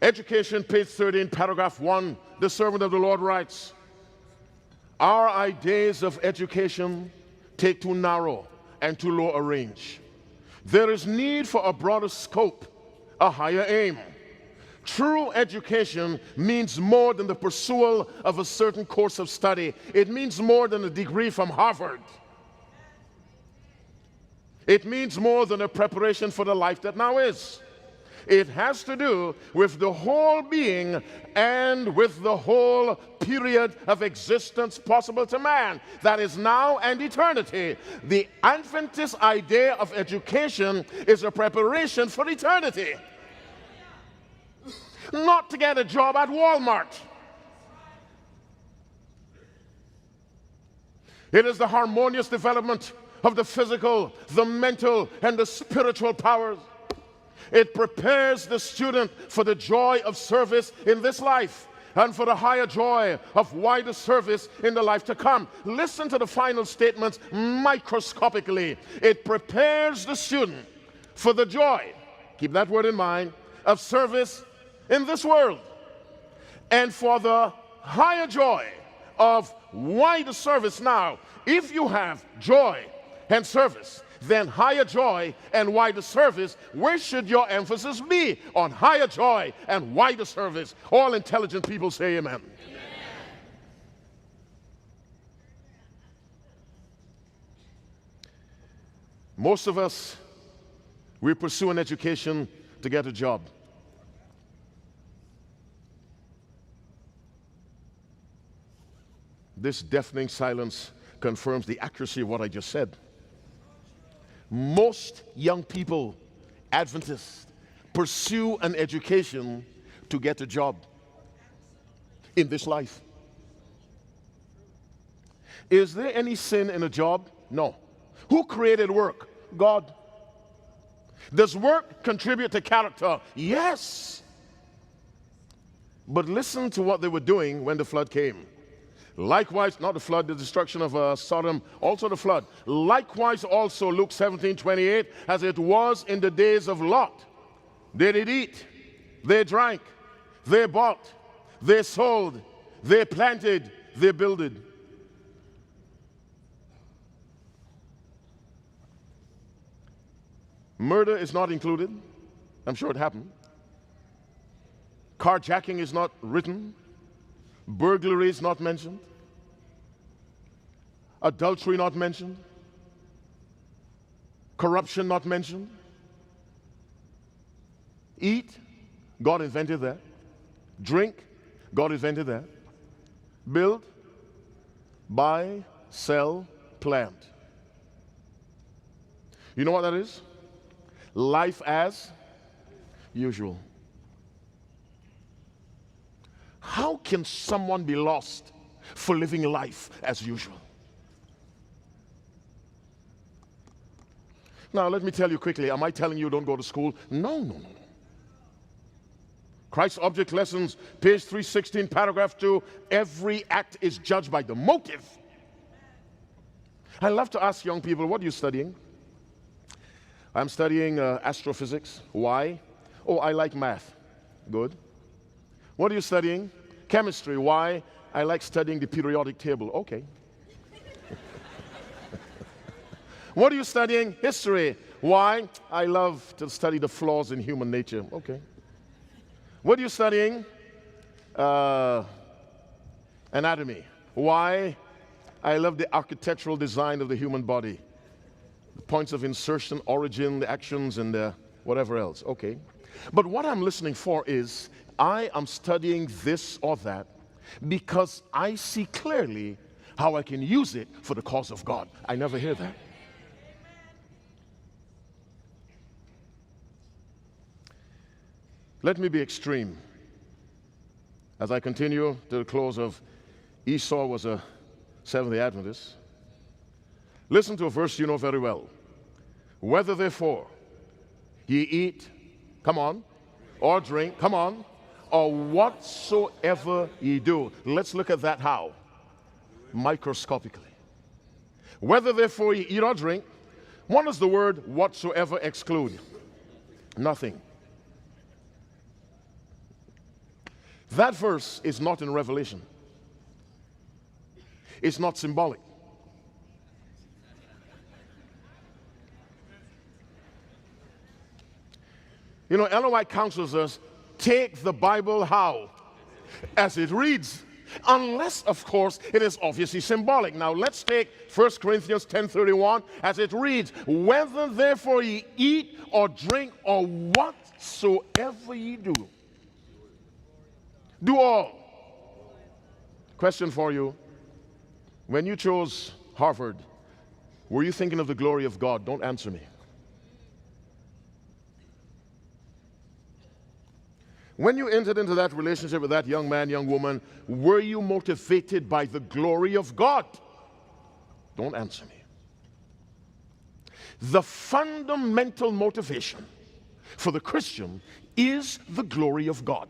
Education, page 13, paragraph 1, the servant of the Lord writes, our ideas of education take too narrow and too low a range. There is need for a broader scope, a higher aim. True education means more than the pursuit of a certain course of study. It means more than a degree from Harvard. It means more than a preparation for the life that now is. It has to do with the whole being and with the whole period of existence possible to man, that is now and eternity. The Adventist idea of education is a preparation for eternity. Not to get a job at Walmart. It is the harmonious development of the physical, the mental, and the spiritual powers. It prepares the student for the joy of service in this life and for the higher joy of wider service in the life to come. Listen to the final statements microscopically. It prepares the student for the joy, keep that word in mind, of service in this world, and for the higher joy of wider service now. If you have joy and service, then higher joy and wider service, where should your emphasis be? On higher joy and wider service. All intelligent people say amen. Amen. Most of us, we pursue an education to get a job. This deafening silence confirms the accuracy of what I just said. Most young people, Adventists, pursue an education to get a job in this life. Is there any sin in a job? No. Who created work? God. Does work contribute to character? Yes. But listen to what they were doing when the flood came. Likewise, not the flood, the destruction of Sodom, also the flood. Likewise also, Luke 17:28, as it was in the days of Lot. They did eat, they drank, they bought, they sold, they planted, they builded. Murder is not included. I'm sure it happened. Carjacking is not written. Burglary is not mentioned. Adultery not mentioned. Corruption not mentioned. Eat, God invented that. Drink, God invented that. Build, buy, sell, plant. You know what that is? Life as usual. How can someone be lost for living life as usual? Now, let me tell you quickly, am I telling you don't go to school? No, no, no. Christ's Object Lessons, page 316, paragraph 2, every act is judged by the motive. I love to ask young people, what are you studying? I'm studying astrophysics. Why? Oh, I like math. Good. What are you studying? Chemistry. Why? I like studying the periodic table. Okay. What are you studying? History. Why? I love to study the flaws in human nature. Okay. What are you studying? Anatomy. Why? I love the architectural design of the human body. The points of insertion, origin, the actions, and whatever else. Okay. But what I'm listening for is, I am studying this or that because I see clearly how I can use it for the cause of God. I never hear that. Let me be extreme. As I continue to the close of Esau was a Seventh-day Adventist. Listen to a verse you know very well. Whether therefore ye eat, come on, or drink, come on, or whatsoever ye do. Let's look at that how? Microscopically. Whether therefore ye eat or drink, what does the word whatsoever exclude? Nothing. That verse is not in Revelation. It's not symbolic. You know, Ellen White counsels us, take the Bible how? As it reads. Unless, of course, it is obviously symbolic. Now, let's take 1 Corinthians 10:31 as it reads, whether therefore ye eat or drink or whatsoever ye do, do all. Question for you. When you chose Harvard, were you thinking of the glory of God? Don't answer me. When you entered into that relationship with that young man, young woman, were you motivated by the glory of God? Don't answer me. The fundamental motivation for the Christian is the glory of God.